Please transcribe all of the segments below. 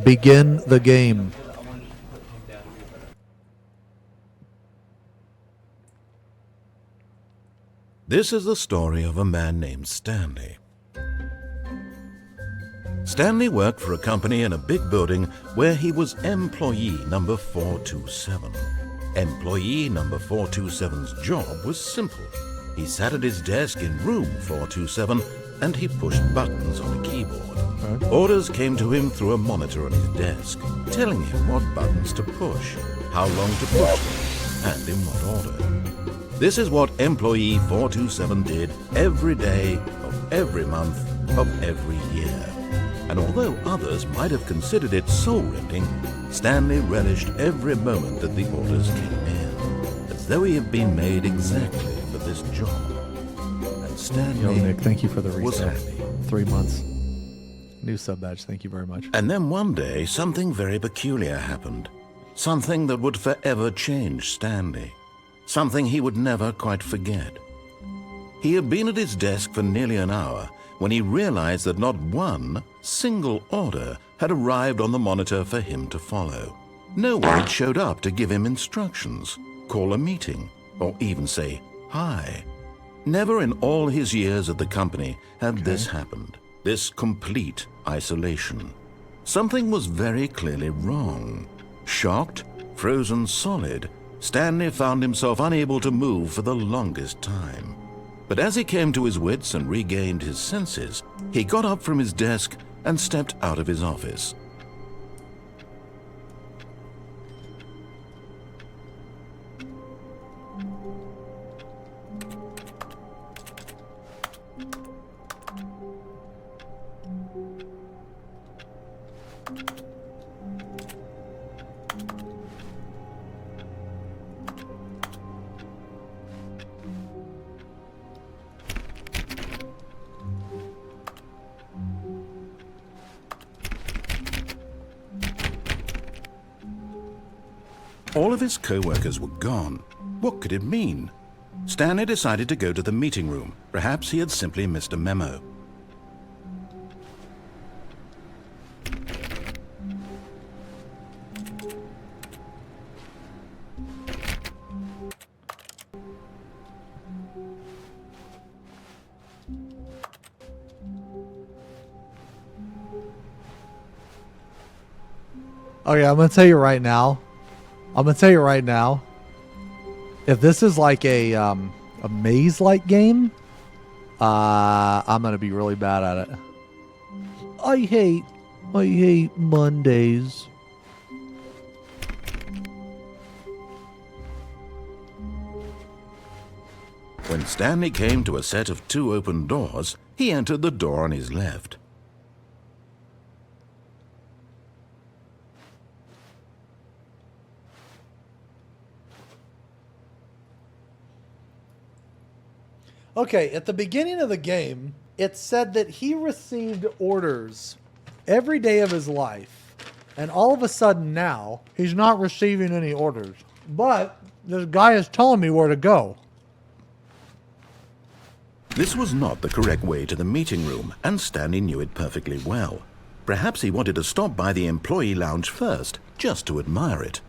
Begin the game. This is the story of a man named Stanley. Stanley worked for a company in a big building where he was employee number 427. Employee number 427's job was simple. He sat at his desk in room 427 and he pushed buttons on a keyboard. Orders came to him through a monitor on his desk, telling him what buttons to push, how long to push them, and in what order. This is what employee 427 did every day of every month of every year. And although others might have considered it soul-rending, Stanley relished every moment that the orders came in, as though he had been made exactly for this job. And Stanley Nick, thank you for the was reset. happy. 3 months. New sub badge, thank you very much. And then one day, something very peculiar happened. Something that would forever change Stanley. Something he would never quite forget. He had been at his desk for nearly an hour when he realized that not one single order had arrived on the monitor for him to follow. No one had showed up to give him instructions, call a meeting, or even say hi. Never in all his years at the company had this happened, this complete isolation. Something was very clearly wrong. Shocked, frozen solid, Stanley found himself unable to move for the longest time. But as he came to his wits and regained his senses, he got up from his desk and stepped out of his office. All of his co-workers were gone. What could it mean? Stanley decided to go to the meeting room. Perhaps he had simply missed a memo. Okay, I'm gonna tell you right now. If this is like a maze-like game, I'm gonna be really bad at it. I hate Mondays. When Stanley came to a set of 2 open doors, he entered the door on his left. Okay, at the beginning of the game, it said that he received orders every day of his life. And all of a sudden now, he's not receiving any orders. But this guy is telling me where to go. This was not the correct way to the meeting room, and Stanley knew it perfectly well. Perhaps he wanted to stop by the employee lounge first, just to admire it.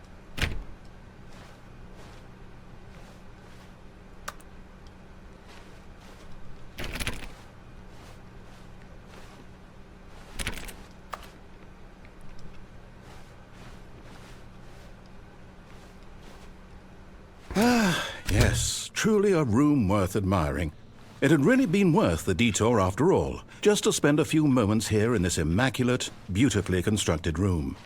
Yes, truly a room worth admiring. It had really been worth the detour after all, just to spend a few moments here in this immaculate, beautifully constructed room.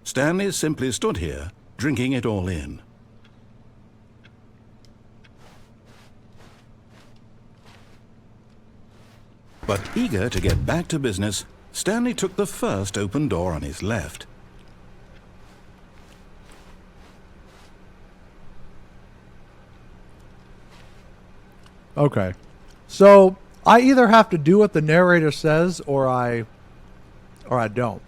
Stanley simply stood here, drinking it all in. But eager to get back to business, Stanley took the first open door on his left. Okay. So I either have to do what the narrator says or I don't.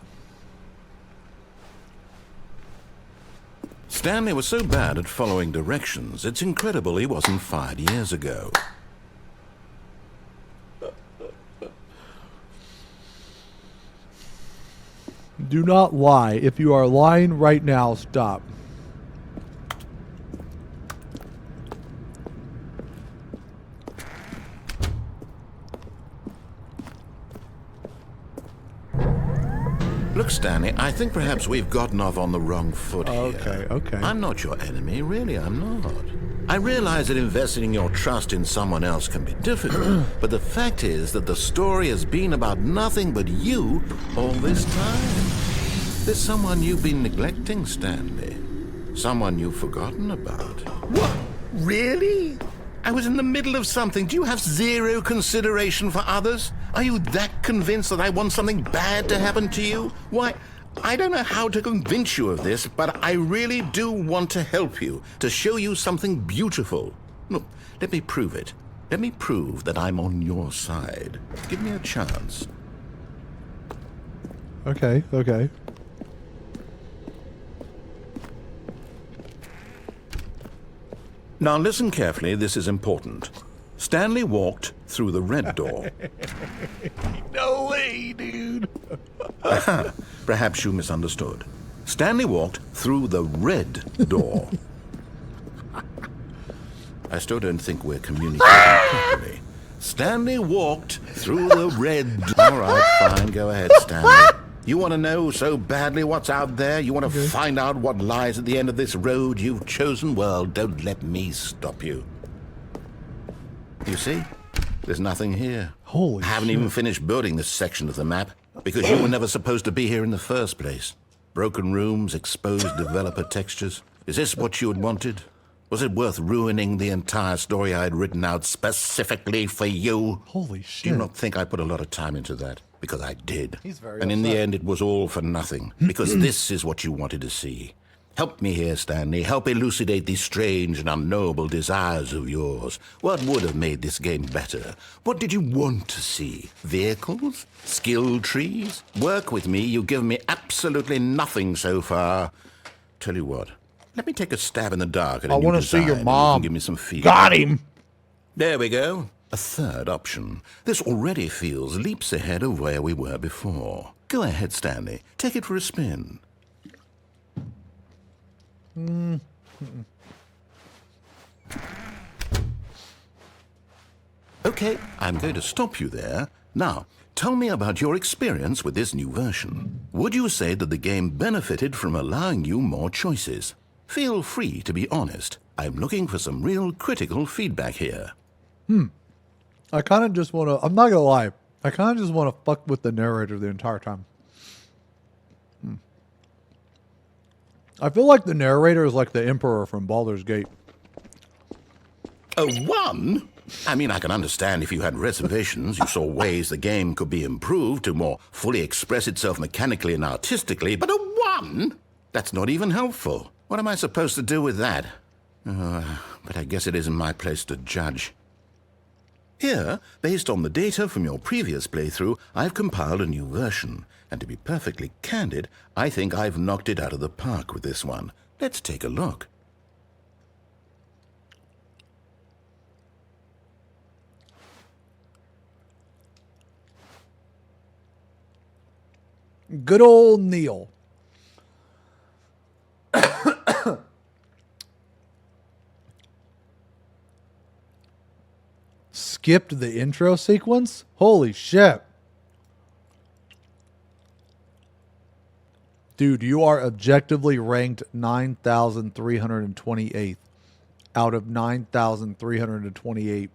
Stanley was so bad at following directions, it's incredible he wasn't fired years ago. Do not lie. If you are lying right now, stop. Look, Stanley, I think perhaps we've gotten off on the wrong foot here. Okay. I'm not your enemy, really, I'm not. I realize that investing your trust in someone else can be difficult, but the fact is that the story has been about nothing but you all this time. There's someone you've been neglecting, Stanley. Someone you've forgotten about. What? Really? I was in the middle of something. Do you have zero consideration for others? Are you that convinced that I want something bad to happen to you? Why, I don't know how to convince you of this, but I really do want to help you, to show you something beautiful. Look, let me prove it. Let me prove that I'm on your side. Give me a chance. Okay. Now listen carefully, this is important. Stanley walked through the red door. No way, dude. Perhaps you misunderstood. Stanley walked through the red door. I still don't think we're communicating properly. Stanley walked through the red door. All right, fine, go ahead, Stanley. You want to know so badly what's out there? You want to find out what lies at the end of this road you've chosen? Well, don't let me stop you. You see? There's nothing here. Holy I haven't shit. even finished building this section of the map, because you were never supposed to be here in the first place. Broken rooms, exposed developer textures. Is this what you had wanted? Was it worth ruining the entire story I had written out specifically for you? Holy Do shit. you not think I put a lot of time into that? Because I did. He's very And in the upset. end, it was all for nothing. Because this is what you wanted to see. Help me here, Stanley. Help elucidate these strange and unknowable desires of yours. What would have made this game better? What did you want to see? Vehicles? Skill trees? Work with me. You've given me absolutely nothing so far. Tell you what. Let me take a stab in the dark at a I new want to see your design, and you mom. can give me some feedback. Got him. There we go. A third option. This already feels leaps ahead of where we were before. Go ahead, Stanley. Take it for a spin. Okay, I'm going to stop you there. Now, tell me about your experience with this new version. Would you say that the game benefited from allowing you more choices? Feel free to be honest. I'm looking for some real critical feedback here. I kind of just want to, I'm not going to lie. I kind of just want to fuck with the narrator the entire time. I feel like the narrator is like the Emperor from Baldur's Gate. A 1? I mean, I can understand if you had reservations, you saw ways the game could be improved to more fully express itself mechanically and artistically, but a 1? That's not even helpful. What am I supposed to do with that? But I guess it isn't my place to judge. Here, based on the data from your previous playthrough, I've compiled a new version. And to be perfectly candid, I think I've knocked it out of the park with this one. Let's take a look. Good old Neil. Skipped the intro sequence? Holy shit. Dude, you are objectively ranked 9,328 out of 9,328.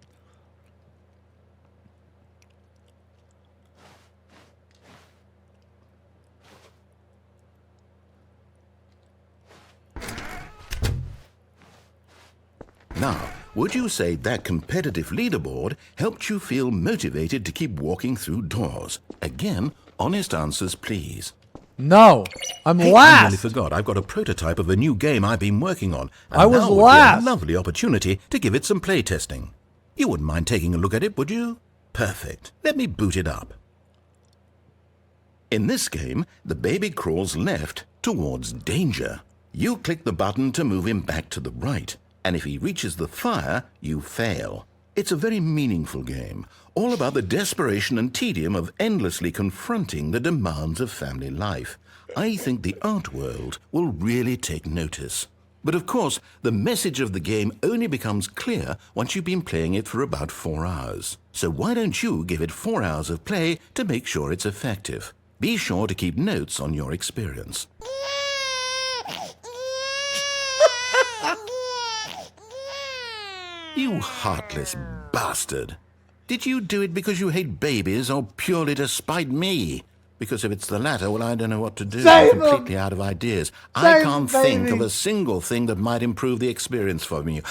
Now, would you say that competitive leaderboard helped you feel motivated to keep walking through doors? Again, honest answers, please. No, I'm Hey, I last. nearly forgot. I've got a prototype of a new game I've been working on. And I was now would be last. a lovely opportunity to give it some playtesting. You wouldn't mind taking a look at it, would you? Perfect. Let me boot it up. In this game, the baby crawls left towards danger. You click the button to move him back to the right, and if he reaches the fire, you fail. It's a very meaningful game, all about the desperation and tedium of endlessly confronting the demands of family life. I think the art world will really take notice. But of course, the message of the game only becomes clear once you've been playing it for about 4 hours. So why don't you give it 4 hours of play to make sure it's effective? Be sure to keep notes on your experience. You heartless bastard. Did you do it because you hate babies or purely to spite me? Because if it's the latter, well, I don't know what to do. I'm completely out of ideas. I can't think of a single thing that might improve the experience for me.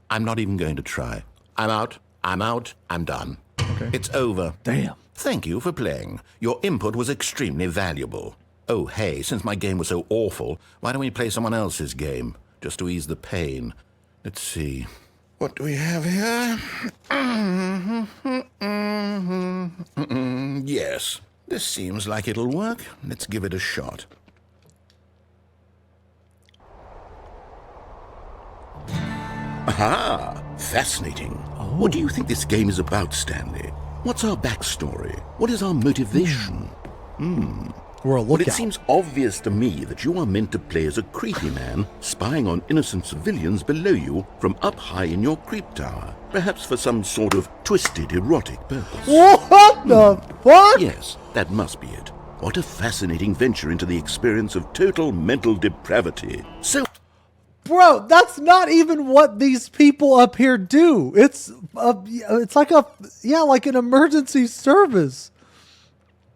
I'm not even going to try. I'm out. I'm done. Okay. It's over. Damn. Thank you for playing. Your input was extremely valuable. Oh, hey, since my game was so awful, why don't we play someone else's game? Just to ease the pain. Let's see. What do we have here? Yes, this seems like it'll work. Let's give it a shot. Aha! Fascinating. What do you think this game is about, Stanley? What's our backstory? What is our motivation? We're a Well, lookout. it seems obvious to me that you are meant to play as a creepy man, spying on innocent civilians below you from up high in your creep tower, perhaps for some sort of twisted erotic purpose. What the fuck? Yes, that must be it. What a fascinating venture into the experience of total mental depravity. So, Bro, that's not even what these people up here do. It's like like an emergency service.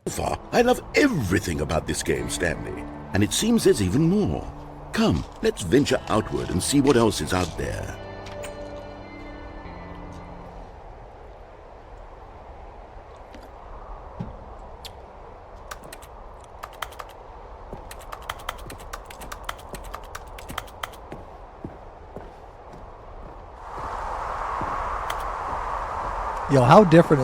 far, I love everything about this game, Stanley. And it seems there's even more. Come, let's venture outward and see what else is out there. Yo, how different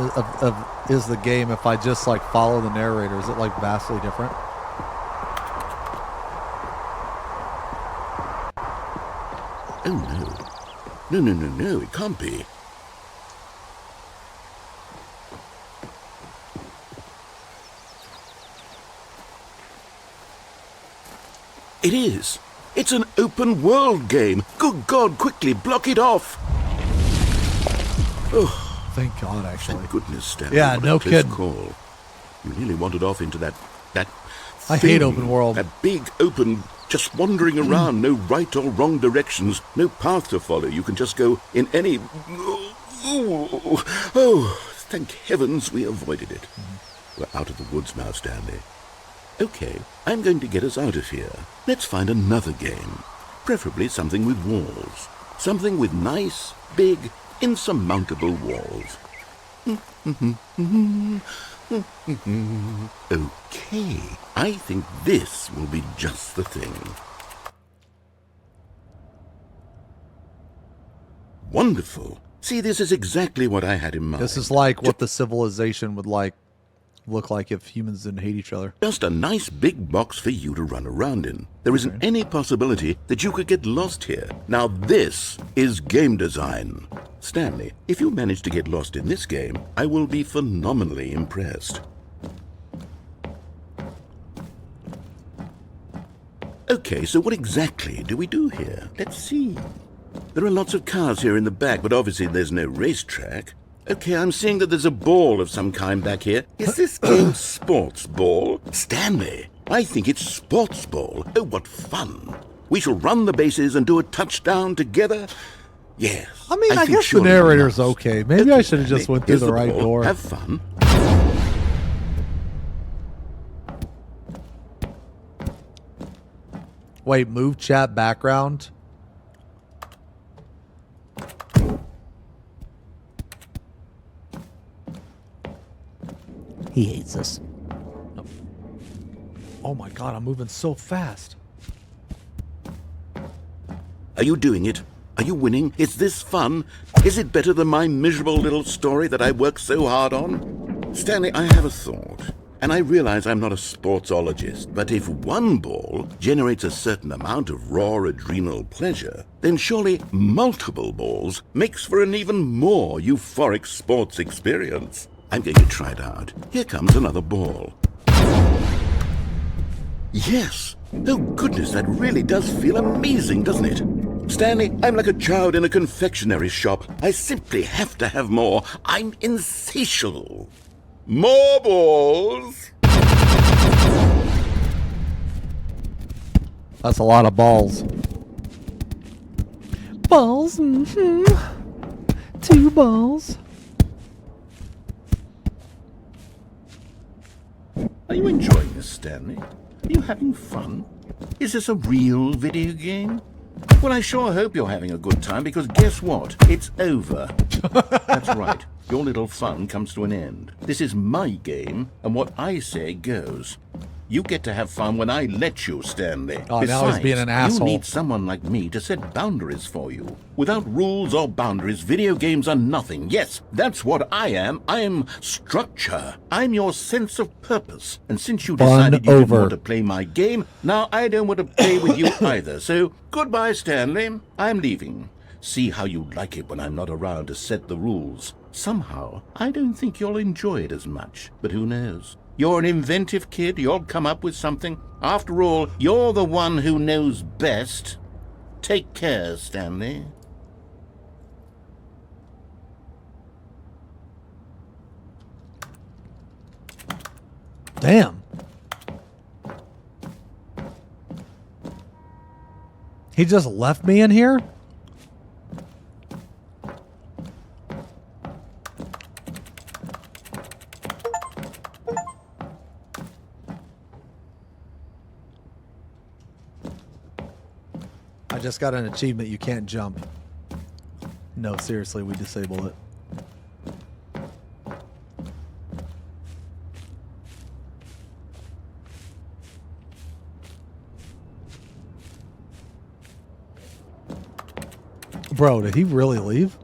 is the game if I just like follow the narrator? Is it like vastly different? Oh no. No, it can't be. It is. It's an open world game. Good God, quickly block it off. Oh. Thank God, actually. Thank goodness, Stanley. Yeah, What a no close kidding. call. You nearly wandered off into that I thing, hate open world. That big open, just wandering around, no right or wrong directions, no path to follow. You can just go in any... Oh, thank heavens we avoided it. We're out of the woods now, Stanley. Okay, I'm going to get us out of here. Let's find another game. Preferably something with walls. Something with nice, big, insurmountable walls. Okay, I think this will be just the thing. Wonderful. See, this is exactly what I had in mind. This is like what the civilization would look like if humans didn't hate each other. Just a nice big box for you to run around in. There isn't any possibility that you could get lost here. Now this is game design. Stanley, if you manage to get lost in this game, I will be phenomenally impressed. Okay, so what exactly do we do here? Let's see. There are lots of cars here in the back, but obviously there's no racetrack. Okay, I'm seeing that there's a ball of some kind back here. Is this game sports ball? Stanley, I think it's sports ball. Oh, what fun. We shall run the bases and do a touchdown together. Yes. I mean, I think guess the surely narrator's we must. okay. Maybe I should have just Stanley, went through here's the right ball. door. Have fun. Wait, move chat background. He hates us. Oh my God, I'm moving so fast. Are you doing it? Are you winning? Is this fun? Is it better than my miserable little story that I worked so hard on? Stanley, I have a thought. And I realize I'm not a sportsologist, but if one ball generates a certain amount of raw adrenal pleasure, then surely multiple balls makes for an even more euphoric sports experience. I'm going to try it out. Here comes another ball. Yes. Oh, goodness, that really does feel amazing, doesn't it? Stanley, I'm like a child in a confectionery shop. I simply have to have more. I'm insatiable. More balls! That's a lot of balls. Balls, mm-hmm. 2 balls. Are you enjoying this, Stanley? Are you having fun? Is this a real video game? Well, I sure hope you're having a good time, because guess what? It's over. That's right. Your little fun comes to an end. This is my game, and what I say goes. You get to have fun when I let you, Stanley. Oh, Besides, now he's being an asshole. You need someone like me to set boundaries for you. Without rules or boundaries, video games are nothing. Yes, that's what I am. I'm structure. I'm your sense of purpose. And since you decided you didn't want to play my game, now I don't want to play with you either. So, goodbye, Stanley. I'm leaving. See how you like it when I'm not around to set the rules. Somehow, I don't think you'll enjoy it as much. But who knows? You're an inventive kid. You'll come up with something. After all, you're the one who knows best. Take care, Stanley. Damn. He just left me in here? I just got an achievement. You can't jump. No, seriously, we disable it. Bro, did he really leave?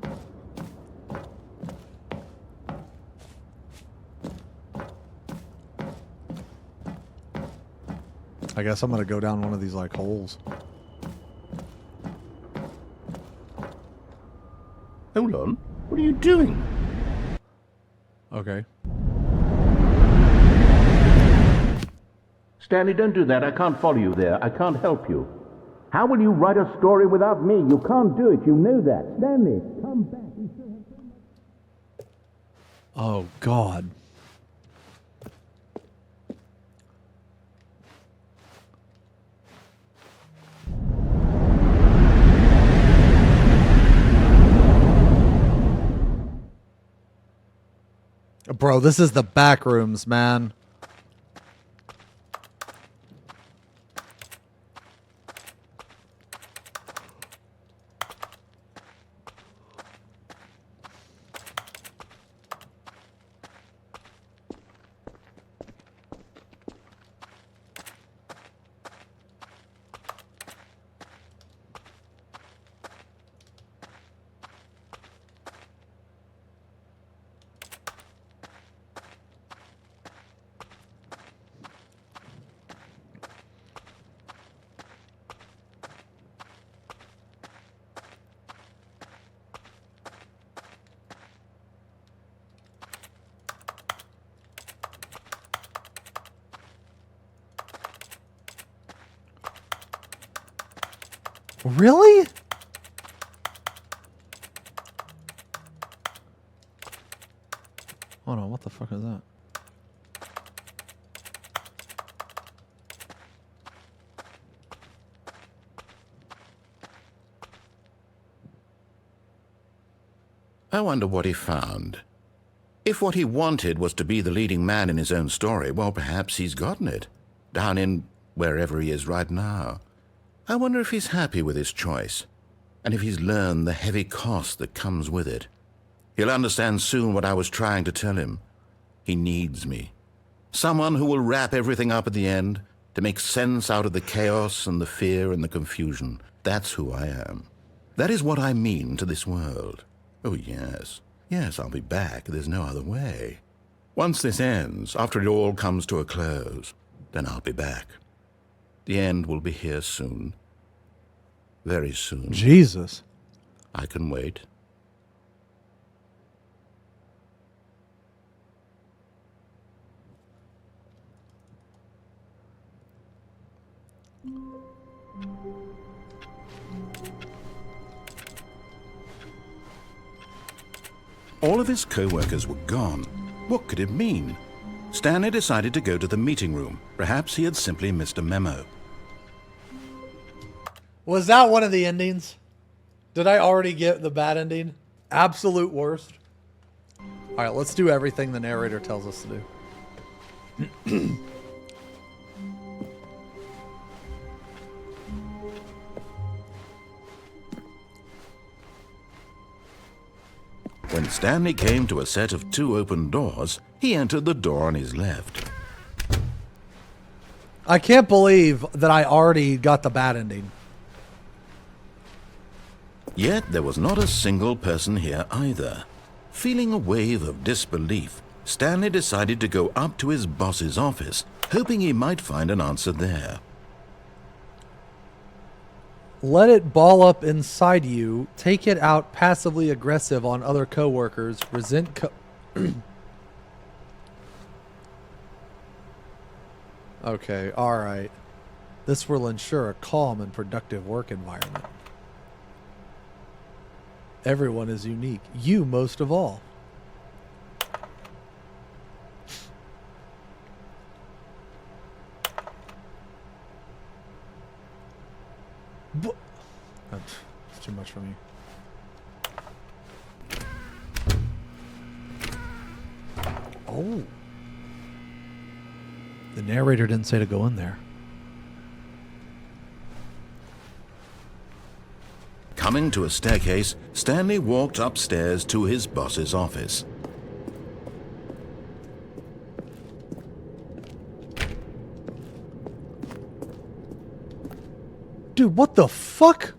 I guess I'm gonna go down one of these like holes. Hold on. What are you doing? Okay. Stanley, don't do that. I can't follow you there. I can't help you. How will you write a story without me? You can't do it. You know that. Stanley, come back. Oh, God. Bro, this is the back rooms, man. Really? Hold on, what the fuck is that? I wonder what he found. If what he wanted was to be the leading man in his own story, well, perhaps he's gotten it. Down in wherever he is right now. I wonder if he's happy with his choice, and if he's learned the heavy cost that comes with it. He'll understand soon what I was trying to tell him. He needs me. Someone who will wrap everything up at the end, to make sense out of the chaos and the fear and the confusion. That's who I am. That is what I mean to this world. Oh, yes. Yes, I'll be back. There's no other way. Once this ends, after it all comes to a close, then I'll be back. The end will be here soon. Very soon. Jesus. I can wait. All of his co-workers were gone. What could it mean? Stanley decided to go to the meeting room. Perhaps he had simply missed a memo. Was that one of the endings? Did I already get the bad ending? Absolute worst. All right, let's do everything the narrator tells us to do. When Stanley came to a set of 2 open doors, he entered the door on his left. I can't believe that I already got the bad ending. Yet there was not a single person here either. Feeling a wave of disbelief, Stanley decided to go up to his boss's office, hoping he might find an answer there. Let it ball up inside you. Take it out passively aggressive on other coworkers. Resent Okay, all right. This will ensure a calm and productive work environment. Everyone is unique. You most of all. That's too much for me. Oh. The narrator didn't say to go in there. Coming to a staircase, Stanley walked upstairs to his boss's office. Dude, what the fuck?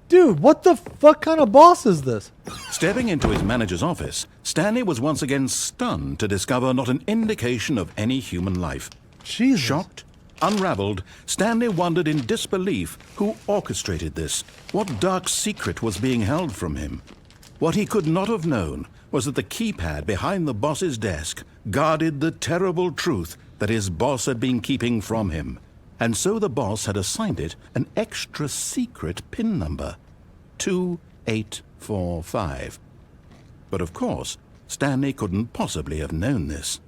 Dude, what the fuck kind of boss is this? Stepping into his manager's office, Stanley was once again stunned to discover not an indication of any human life. Jesus. Shocked, unraveled, Stanley wondered in disbelief who orchestrated this. What dark secret was being held from him? What he could not have known was that the keypad behind the boss's desk guarded the terrible truth that his boss had been keeping from him. And so the boss had assigned it an extra secret PIN number, 2845. But of course, Stanley couldn't possibly have known this.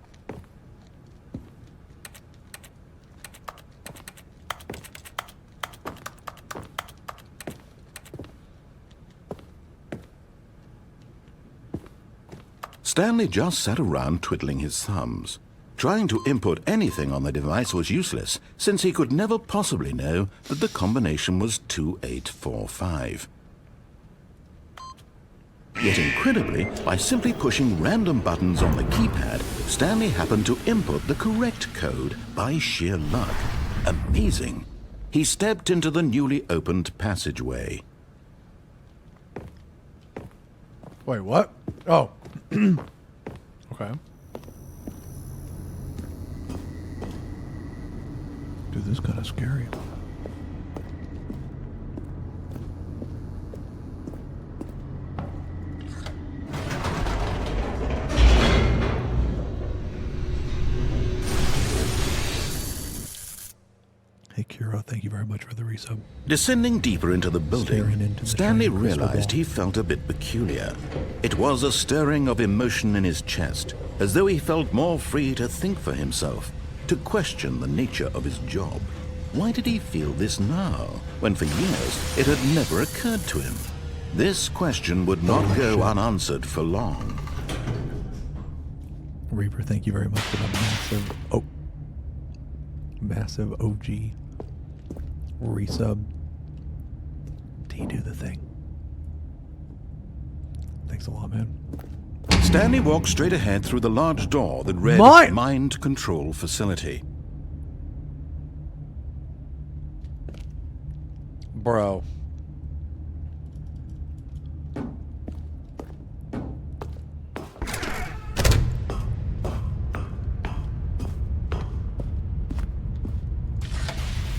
Stanley just sat around twiddling his thumbs. Trying to input anything on the device was useless, since he could never possibly know that the combination was 2845. Yet incredibly, by simply pushing random buttons on the keypad, Stanley happened to input the correct code by sheer luck. Amazing. He stepped into the newly opened passageway. Wait, what? Oh. Okay. Dude, this is kind of scary. Hey, Kiro, thank you very much for the resub. Descending deeper into the building, Into the Stanley shining crystal realized ball. he felt a bit peculiar. It was a stirring of emotion in his chest, as though he felt more free to think for himself, to question the nature of his job. Why did he feel this now, when for years it had never occurred to him? This question would not go unanswered for long. Reaper, thank you very much for the massive OG resub. T, do the thing. Thanks a lot, man. Stanley walked straight ahead through the large door that read Mind Control Facility. Bro.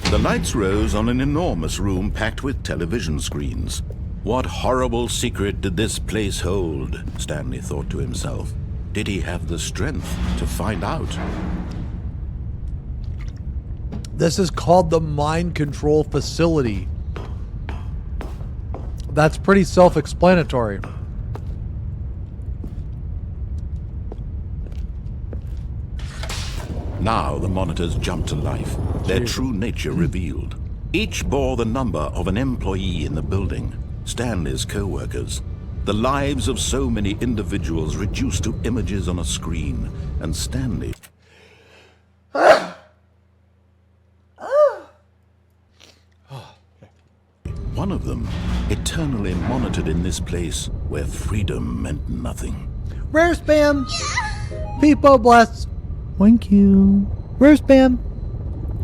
The lights rose on an enormous room packed with television screens. What horrible secret did this place hold? Stanley thought to himself. Did he have the strength to find out? This is called the mind control facility. That's pretty self-explanatory. Now the monitors jumped to life, their true nature revealed. Each bore the number of an employee in the building, Stanley's co-workers. The lives of so many individuals reduced to images on a screen, and Stanley... One of them, eternally monitored in this place where freedom meant nothing. Rare spam. People bless. Thank you. Rare spam.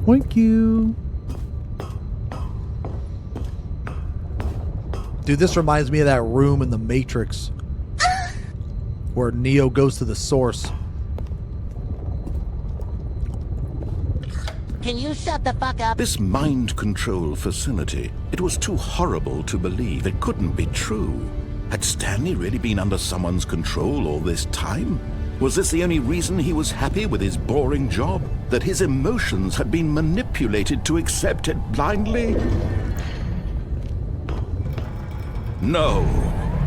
Thank you. Dude, this reminds me of that room in the Matrix where Neo goes to the source. Can you shut the fuck up? This mind control facility, it was too horrible to believe. It couldn't be true. Had Stanley really been under someone's control all this time? Was this the only reason he was happy with his boring job? That his emotions had been manipulated to accept it blindly? No,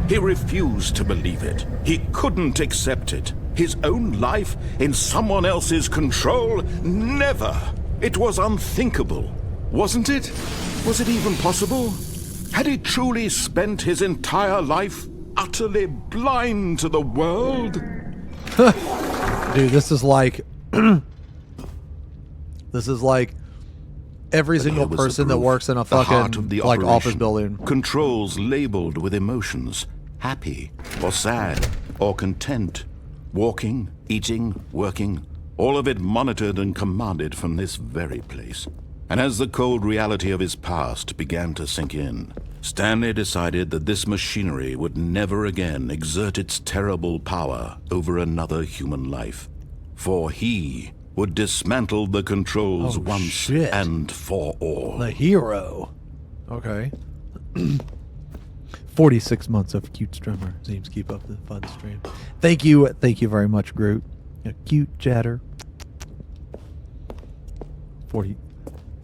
he refused to believe it. He couldn't accept it. His own life in someone else's control? Never! It was unthinkable, wasn't it? Was it even possible? Had he truly spent his entire life utterly blind to the world? Dude, this is like... this is like every single person that works in a fucking like office building. Controls labeled with emotions. Happy, or sad, or content. Walking, eating, working. All of it monitored and commanded from this very place. And as the cold reality of his past began to sink in, Stanley decided that this machinery would never again exert its terrible power over another human life. For he would dismantle the controls once and for all. The hero. Okay. 46 months of cute streamer. Seems keep up the fun stream. Thank you very much, Groot. A cute chatter.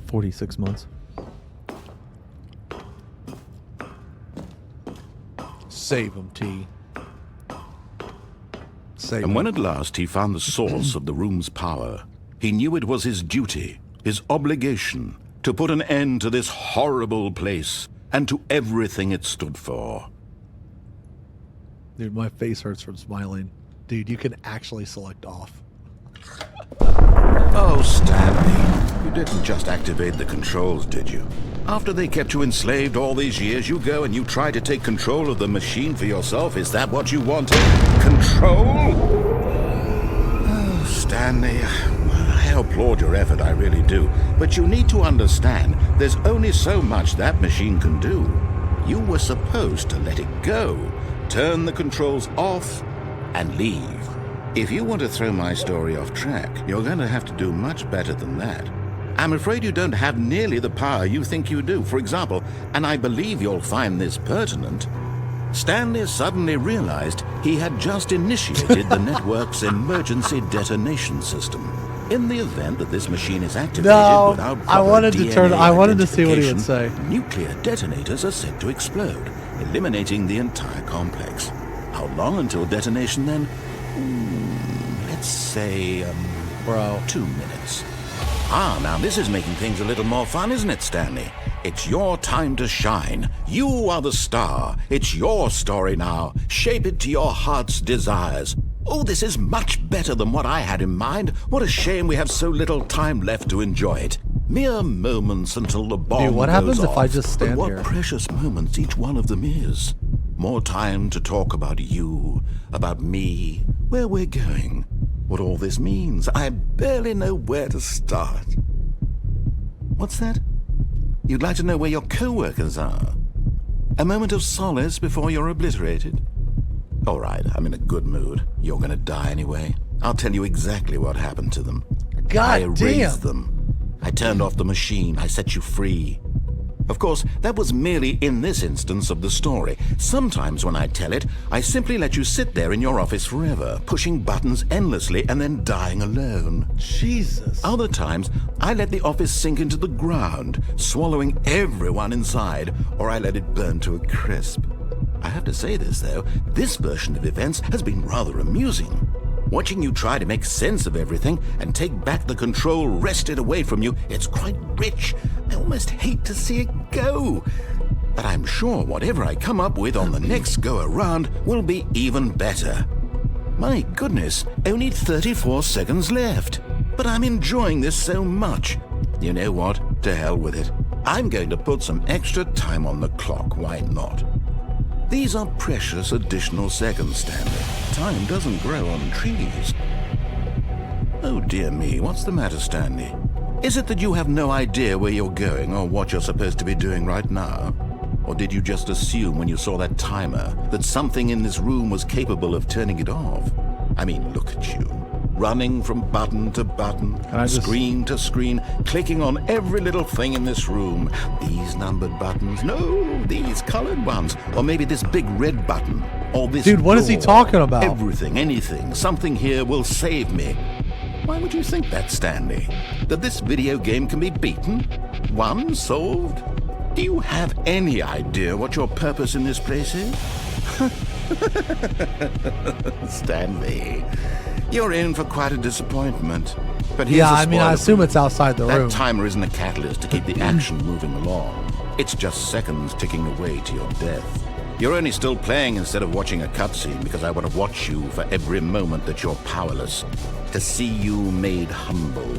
46 months. Save him, T. Save him. And when at last he found the source of the room's power, he knew it was his duty, his obligation, to put an end to this horrible place and to everything it stood for. Dude, my face hurts from smiling. Dude, you can actually select off. Oh, Stanley, you didn't just activate the controls, did you? After they kept you enslaved all these years, you go and you try to take control of the machine for yourself? Is that what you wanted? Control? Oh, Stanley, I applaud your effort, I really do. But you need to understand, there's only so much that machine can do. You were supposed to let it go, turn the controls off, and leave. If you want to throw my story off track, you're going to have to do much better than that. I'm afraid you don't have nearly the power you think you do. For example, and I believe you'll find this pertinent, Stanley suddenly realized he had just initiated the network's emergency detonation system. In the event that this machine is activated without proper I wanted to see what he would say. Nuclear detonators are set to explode, eliminating the entire complex. How long until detonation then? Let's say, 2 minutes. Ah, now this is making things a little more fun, isn't it, Stanley? It's your time to shine. You are the star. It's your story now. Shape it to your heart's desires. Oh, this is much better than what I had in mind. What a shame we have so little time left to enjoy it. Mere moments until the bomb goes off. Dude, what happens if I just stand but here? what precious moments each one of them is. More time to talk about you, about me, where we're going, what all this means. I barely know where to start. What's that? You'd like to know where your co-workers are? A moment of solace before you're obliterated? All right, I'm in a good mood. You're gonna die anyway. I'll tell you exactly what happened to them. God I damn. erased them. I turned off the machine. I set you free. Of course, that was merely in this instance of the story. Sometimes when I tell it, I simply let you sit there in your office forever, pushing buttons endlessly and then dying alone. Jesus. Other times, I let the office sink into the ground, swallowing everyone inside, or I let it burn to a crisp. I have to say this, though, this version of events has been rather amusing. Watching you try to make sense of everything and take back the control wrested away from you, it's quite rich. I almost hate to see it go. But I'm sure whatever I come up with on the next go-around will be even better. My goodness, only 34 seconds left. But I'm enjoying this so much. You know what? To hell with it. I'm going to put some extra time on the clock, why not? These are precious additional seconds, Stanley. Time doesn't grow on trees. Oh dear me, what's the matter, Stanley? Is it that you have no idea where you're going or what you're supposed to be doing right now? Or did you just assume when you saw that timer that something in this room was capable of turning it off? I mean, look at you. Running from button to button, screen to screen, clicking on every little thing in this room. These numbered buttons, no, these colored ones. Or maybe this big red button. Or this Dude, what is he talking about? Everything, anything, something here will save me. Why would you think that, Stanley? That this video game can be beaten? Won? Solved? Do you have any idea what your purpose in this place is? Stanley, you're in for quite a disappointment. But here's I mean, I assume it's outside the room. That timer isn't a catalyst to keep the action moving along. It's just seconds ticking away to your death. You're only still playing instead of watching a cutscene because I want to watch you for every moment that you're powerless. To see you made humble.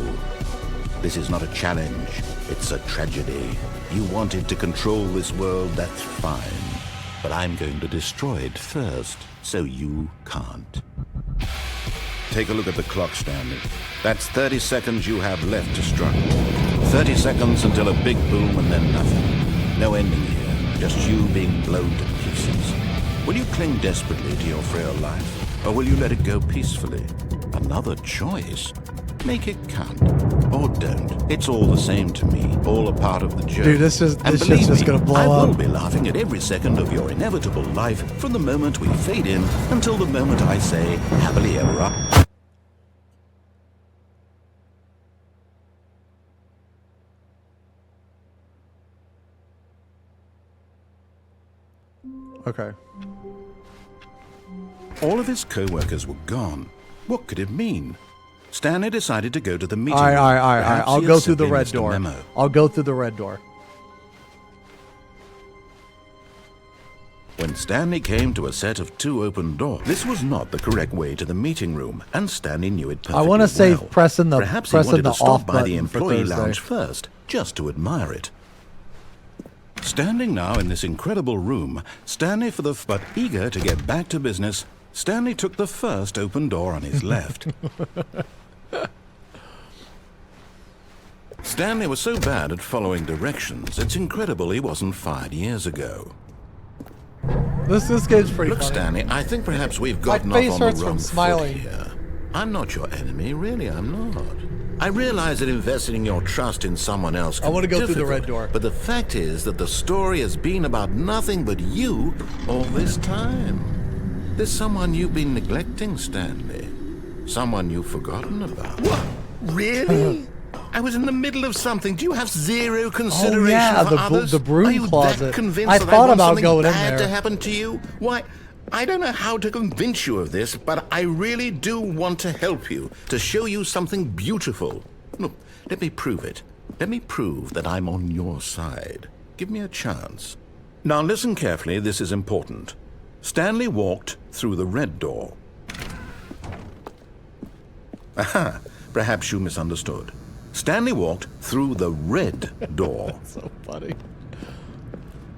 This is not a challenge. It's a tragedy. You wanted to control this world, that's fine. But I'm going to destroy it first, so you can't. Take a look at the clock, Stanley. That's 30 seconds you have left to struggle. 30 seconds until a big boom and then nothing. No ending here, just you being blown to pieces. Will you cling desperately to your frail life, or will you let it go peacefully? Another choice. Make it count. Or don't. It's all the same to me. All a part of the journey. Dude, this shit's just gonna blow up. I will up. be laughing at every second of your inevitable life from the moment we fade in until the moment I say, happily ever after. Okay. All of his co-workers were gone. What could it mean? Stanley decided to go to the meeting. All right. Perhaps I'll he go had through the simply red missed a door. memo. I'll go through the red door. When Stanley came to a set of 2 open doors, this was not the correct way to the meeting room, and Stanley knew it perfectly I want to say well. pressing the Perhaps he wanted to off stop by the button for employee Thursday. lounge first, just to admire it. Standing now in this incredible room, Stanley but eager to get back to business, Stanley took the first open door on his left. Stanley was so bad at following directions, it's incredible he wasn't fired years ago. This game's pretty Look, funny. Stanley, I think perhaps we've gotten face off on hurts the from wrong smiling. foot here. I'm not your enemy, really, I'm not. I realize that investing your trust in someone else can I want to be go through the difficult, red door. But the fact is that the story has been about nothing but you all this time. There's someone you've been neglecting, Stanley. Someone you've forgotten about. What? Really? I was in the middle of something. Do you have zero consideration for others? The broom Are you closet. that convinced I that thought want about something going in bad there. to happen to you? Why? I don't know how to convince you of this, but I really do want to help you, to show you something beautiful. Look, let me prove it. Let me prove that I'm on your side. Give me a chance. Now listen carefully, this is important. Stanley walked through the red door. Aha, perhaps you misunderstood. Stanley walked through the red door. So funny.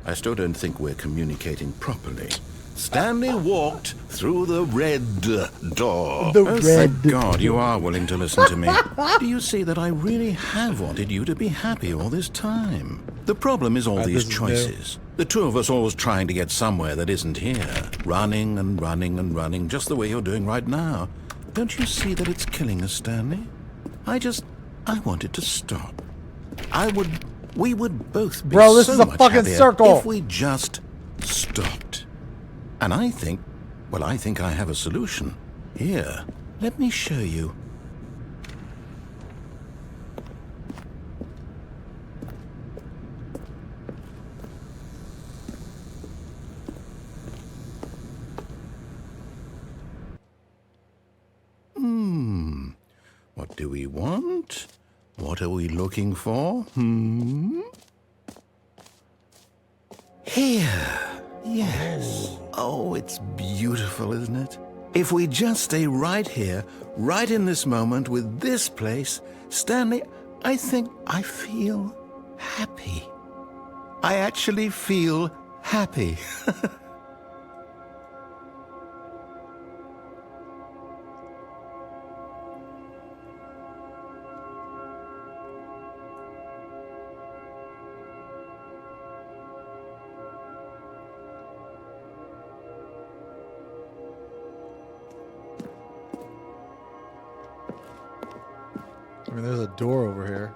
I still don't think we're communicating properly. Stanley walked through the red door. Thank God you are willing to listen to me. Do you see that I really have wanted you to be happy all this time? The problem is all these choices. The two of us always trying to get somewhere that isn't here. Running and running and running, just the way you're doing right now. Don't you see that it's killing us, Stanley? I wanted to stop. I would We would both be Bro, this so is a much fucking happier circle. if we just stopped. And I think, well, I think I have a solution. Here, let me show you. What do we want? What are we looking for? Here. Yes. Oh, it's beautiful, isn't it? If we just stay right here, right in this moment with this place, Stanley, I think I feel happy. I actually feel happy. I mean, there's a door over here.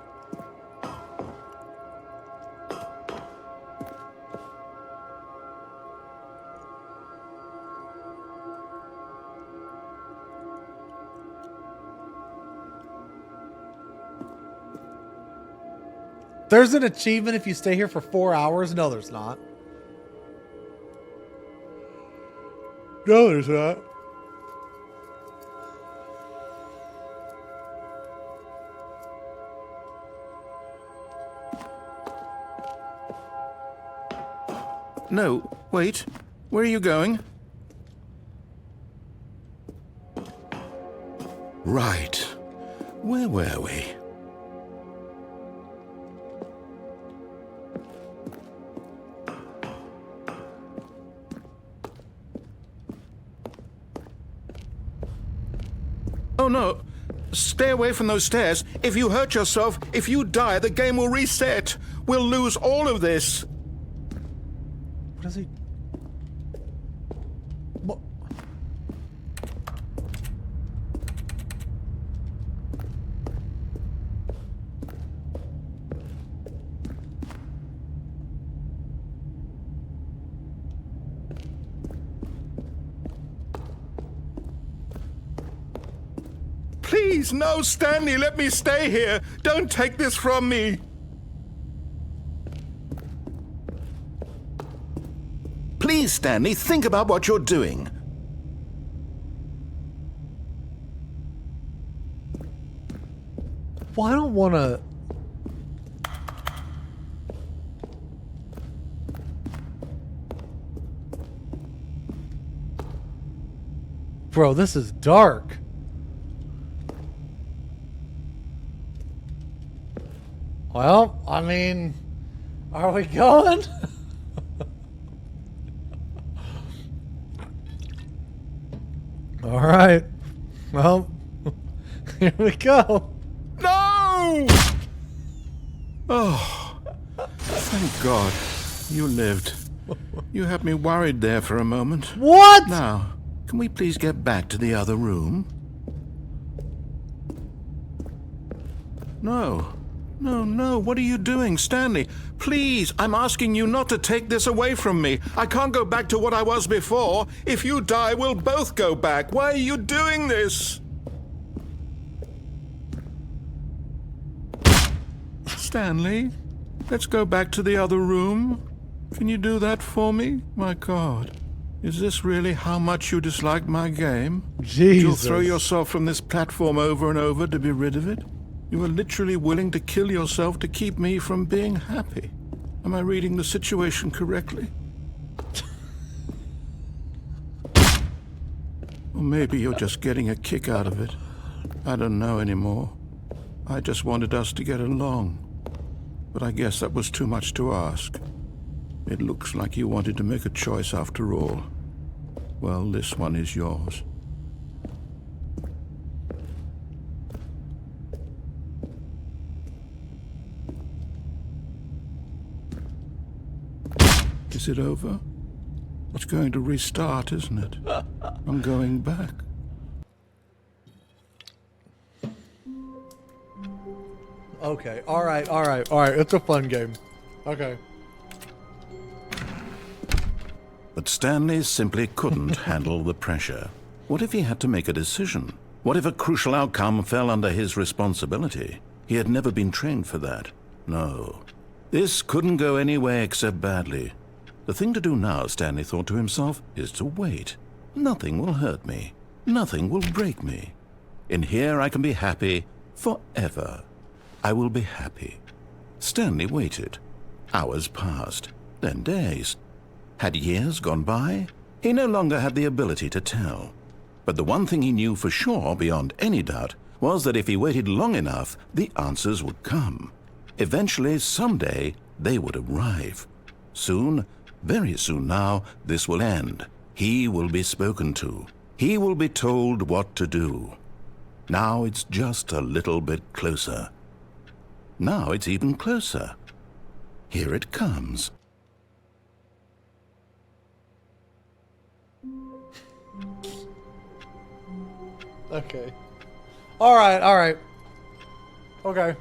There's an achievement if you stay here for 4 hours. No, there's not. No, there's not. No, wait. Where are you going? Right. Where were we? Oh no. Stay away from those stairs. If you hurt yourself, if you die, the game will reset. We'll lose all of this. What is he? What? Please, no, Stanley, let me stay here. Don't take this from me. Please, Stanley, think about what you're doing. Well, I don't want to... Bro, this is dark. Well, I mean, are we going? All right. Well, here we go. No! Oh, thank God you lived. You had me worried there for a moment. What? Now, can we please get back to the other room? No. No, no, what are you doing, Stanley? Please, I'm asking you not to take this away from me. I can't go back to what I was before. If you die, we'll both go back. Why are you doing this? Stanley, let's go back to the other room. Can you do that for me? My God, is this really how much you dislike my game? Jesus. You'll throw yourself from this platform over and over to be rid of it? You are literally willing to kill yourself to keep me from being happy. Am I reading the situation correctly? Or maybe you're just getting a kick out of it. I don't know anymore. I just wanted us to get along. But I guess that was too much to ask. It looks like you wanted to make a choice after all. Well, this one is yours. Is it over? It's going to restart, isn't it? I'm going back. Okay. All right. All right. All right. It's a fun game. Okay. But Stanley simply couldn't handle the pressure. What if he had to make a decision? What if a crucial outcome fell under his responsibility? He had never been trained for that. No. This couldn't go any way except badly. The thing to do now, Stanley thought to himself, is to wait. Nothing will hurt me. Nothing will break me. In here I can be happy forever. I will be happy. Stanley waited. Hours passed, then days. Had years gone by? He no longer had the ability to tell. But the one thing he knew for sure, beyond any doubt, was that if he waited long enough, the answers would come. Eventually, someday, they would arrive. Soon, very soon now, this will end. He will be spoken to. He will be told what to do. Now it's just a little bit closer. Now it's even closer. Here it comes. Okay. All right. All right. Okay.